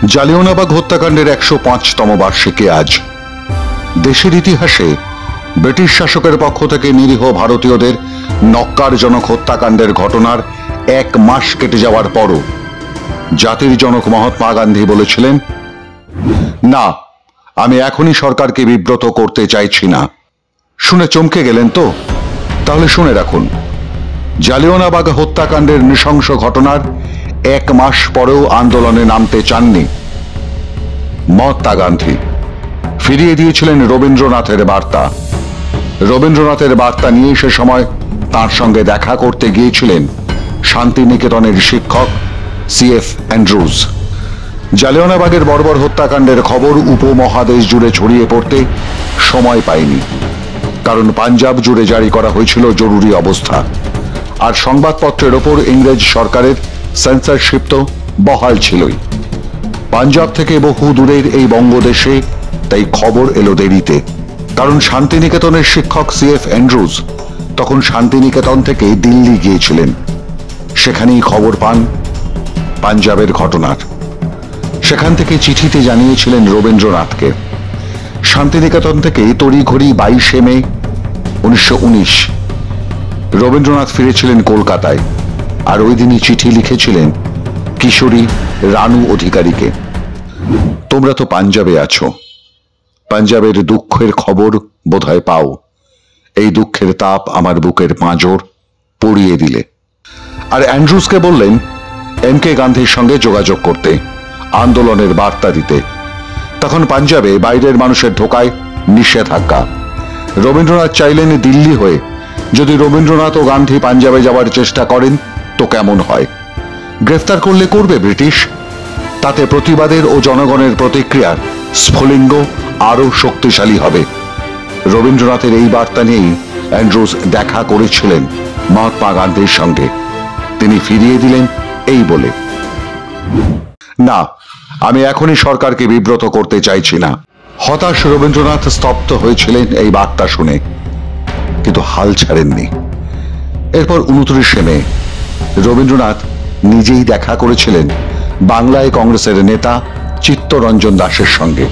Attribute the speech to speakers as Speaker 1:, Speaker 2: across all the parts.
Speaker 1: জালিয়ানওয়ালাবাগ হত্যাকাণ্ডের ১০৫তম বার্ষিকী আজ। দেশের ইতিহাসে ব্রিটিশ শাসকের পক্ষ থেকে নিরীহ ভারতীয়দের নক্কারজনক হত্যাকাণ্ডের ঘটনার ১ মাস কেটে যাওয়ার পরও জাতির জনক মহাত্মা গান্ধী বলেছিলেন, না, আমি এখনই সরকারকে বিব্রত করতে চাইছি না। শুনে চমকে গেলেন তো? তাহলে শুনে রাখুন, জালিয়ানওয়ালাবাগ হত্যাকাণ্ডের নৃশংস ঘটনার ১ মাস পরেও আন্দোলনে নামতে চাননি মহাত্মা গান্ধী। ফিরিয়ে দিয়েছিলেন রবীন্দ্রনাথের বার্তা। রবীন্দ্রনাথের বার্তা নিয়ে সে সময় তার সঙ্গে দেখা করতে গিয়েছিলেন শান্তিনিকেতনের শিক্ষক CF অ্যান্ড্রুজ। জালিয়ানওয়ালাবাগের বর্বর হত্যাকাণ্ডের খবর উপমহাদেশ জুড়ে ছড়িয়ে পড়তে সময় পায়নি, কারণ পাঞ্জাব জুড়ে জারি করা হয়েছিল জরুরি অবস্থা, আর সংবাদপত্রের ওপর ইংরেজ সরকারের সেন্সরশিপ তো বহাল ছিলই। পাঞ্জাব থেকে বহু দূরের এই বঙ্গদেশে তাই খবর এলো দেরিতে, কারণ শান্তিনিকেতনের শিক্ষক CF অ্যান্ড্রুজ তখন শান্তিনিকেতন থেকে দিল্লি গিয়েছিলেন। সেখানেই খবর পান পাঞ্জাবের ঘটনার। সেখান থেকে চিঠিতে জানিয়েছিলেন রবীন্দ্রনাথকে। শান্তিনিকেতন থেকে তড়িঘড়ি 22শে মে 1919 রবীন্দ্রনাথ ফিরেছিলেন কলকাতায়, আর ওই দিনই চিঠি লিখেছিলেন কিশোরী রানু অধিকারীকে। তোমরা তো পাঞ্জাবে আছো, পাঞ্জাবের দুঃখের খবর বোধহয় পাও। এই দুঃখের তাপ আমার বুকের পাঁজর পড়িয়ে দিলে। আর অ্যান্ড্রুজকে বললেন MK গান্ধীর সঙ্গে যোগাযোগ করতে, আন্দোলনের বার্তা দিতে। তখন পাঞ্জাবে বাইরের মানুষের ঢোকায় নিষেধাজ্ঞা। রবীন্দ্রনাথ চাইলেন দিল্লি হয়ে যদি রবীন্দ্রনাথ ও গান্ধী পাঞ্জাবে যাওয়ার চেষ্টা করেন তো কেমন হয়। গ্রেফতার করলে করবে ব্রিটিশ, তাতে প্রতিবাদের ও জনগণের প্রতিক্রিয়ার স্ফুলিঙ্গ আরো শক্তিশালী হবে। রবীন্দ্রনাথের এই বার্তা নিয়েই অ্যান্ড্রুজ দেখা করেছিলেন মহাত্মা গান্ধীর সঙ্গে। তিনি ফিরিয়ে দিলেন এই বলে, না, আমি এখনই সরকারকে বিব্রত করতে চাইছি না। হতাশ রবীন্দ্রনাথ স্তব্ধ হয়েছিলেন এই বার্তা শুনে, কিন্তু হাল ছাড়েননি। এরপর 29শে মে রবীন্দ্রনাথ নিজেই দেখা করেছিলেন বাংলায় কংগ্রেসের নেতা চিত্তরঞ্জন দাসের সঙ্গে,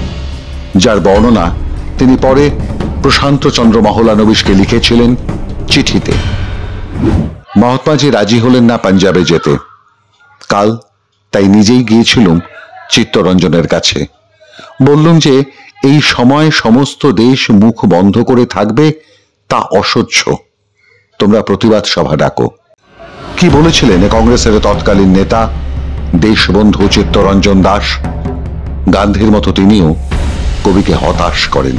Speaker 1: যার বর্ণনা তিনি পরে প্রশান্তচন্দ্র মহলানবিশকে লিখেছিলেন চিঠিতে। মহাত্মাজি রাজি হলেন না পাঞ্জাবে যেতে। কাল তাই নিজেই গিয়েছিলুম চিত্তরঞ্জনের কাছে। বললুম যে এই সময় সমস্ত দেশ মুখ বন্ধ করে থাকবে, তা অসহ্য। তোমরা প্রতিবাদ সভা ডাকো। কি বলেছিলেন কংগ্রেসের তৎকালীন নেতা দেশবন্ধু চিত্তরঞ্জন দাস? গান্ধীর মতো তিনিও কবিকে হতাশ করেন।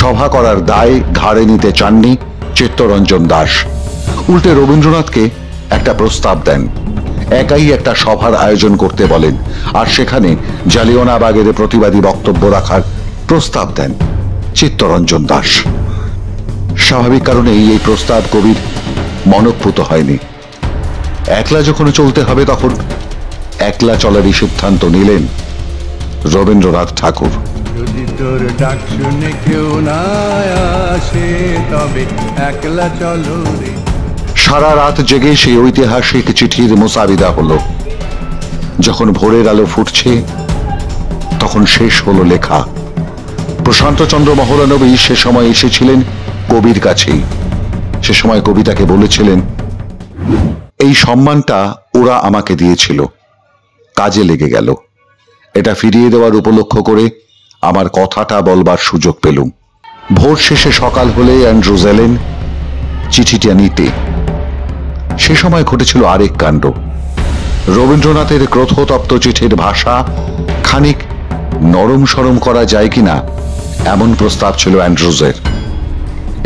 Speaker 1: সভা করার দায় ঘাড়ে নিতে চাননি চিত্তরঞ্জন দাস। উল্টে রবীন্দ্রনাথকে একটা প্রস্তাব দেন, একাই একটা সভার আয়োজন করতে বলেন, আর সেখানে জালিয়ানওয়ালাবাগের প্রতিবাদী বক্তব্য রাখার প্রস্তাব দেন চিত্তরঞ্জন দাস। স্বাভাবিক কারণেই এই প্রস্তাব কবির মনঃপূত হয়নি। একলা যখন চলতে হবে তখন একলা চলারই সিদ্ধান্ত নিলেন রবীন্দ্রনাথ ঠাকুর।
Speaker 2: যদি তোর ডাক শুনে কেউ না আসে তবে একলা চলো রে।
Speaker 1: সারা রাত জেগে সেই ঐতিহাসিক চিঠির মোসাবিদা হলো। যখন ভোরের আলো ফুটছে তখন শেষ হলো লেখা। প্রশান্তচন্দ্র মহলানবী সে সময় এসেছিলেন কবির কাছেই। সে সময় কবি তাকে বলেছিলেন, এই সম্মানটা ওরা আমাকে দিয়েছিল, কাজে লেগে গেল। এটা ফিরিয়ে দেওয়ার উপলক্ষ করে আমার কথাটা বলবার সুযোগ পেলুম। ভোর শেষে সকাল হলে অ্যান্ড্রুজ এলেন চিঠিটা নিতে। সে সময় ঘটেছিল আরেক কাণ্ড। রবীন্দ্রনাথের ক্রোধতপ্ত চিঠির ভাষা খানিক নরম সরম করা যায় কিনা এমন প্রস্তাব ছিল অ্যান্ড্রুজের।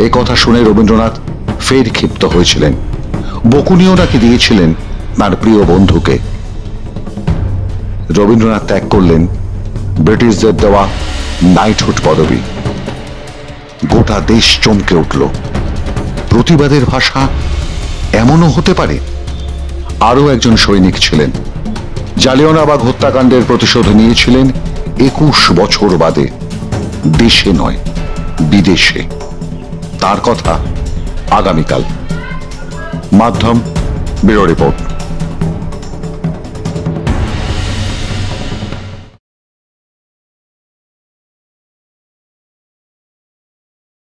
Speaker 1: এ কথা শুনে রবীন্দ্রনাথ ফের ক্ষিপ্ত হয়েছিলেন। বকুনিও নাকি দিয়েছিলেন তার প্রিয় বন্ধুকে। রবীন্দ্রনাথ ত্যাগ করলেন ব্রিটিশদের দেওয়া নাইটহুড পদবি। গোটা দেশ চমকে উঠল। প্রতিবাদের ভাষা এমনও হতে পারে? আরো একজন সৈনিক ছিলেন, জালিয়ানওয়ালাবাগ হত্যাকাণ্ডের প্রতিশোধ নিয়েছিলেন 21 বছর বাদে, দেশে নয় বিদেশে। তার কথা আগামীকাল। মাধ্যম ব্যুরো রিপোর্ট।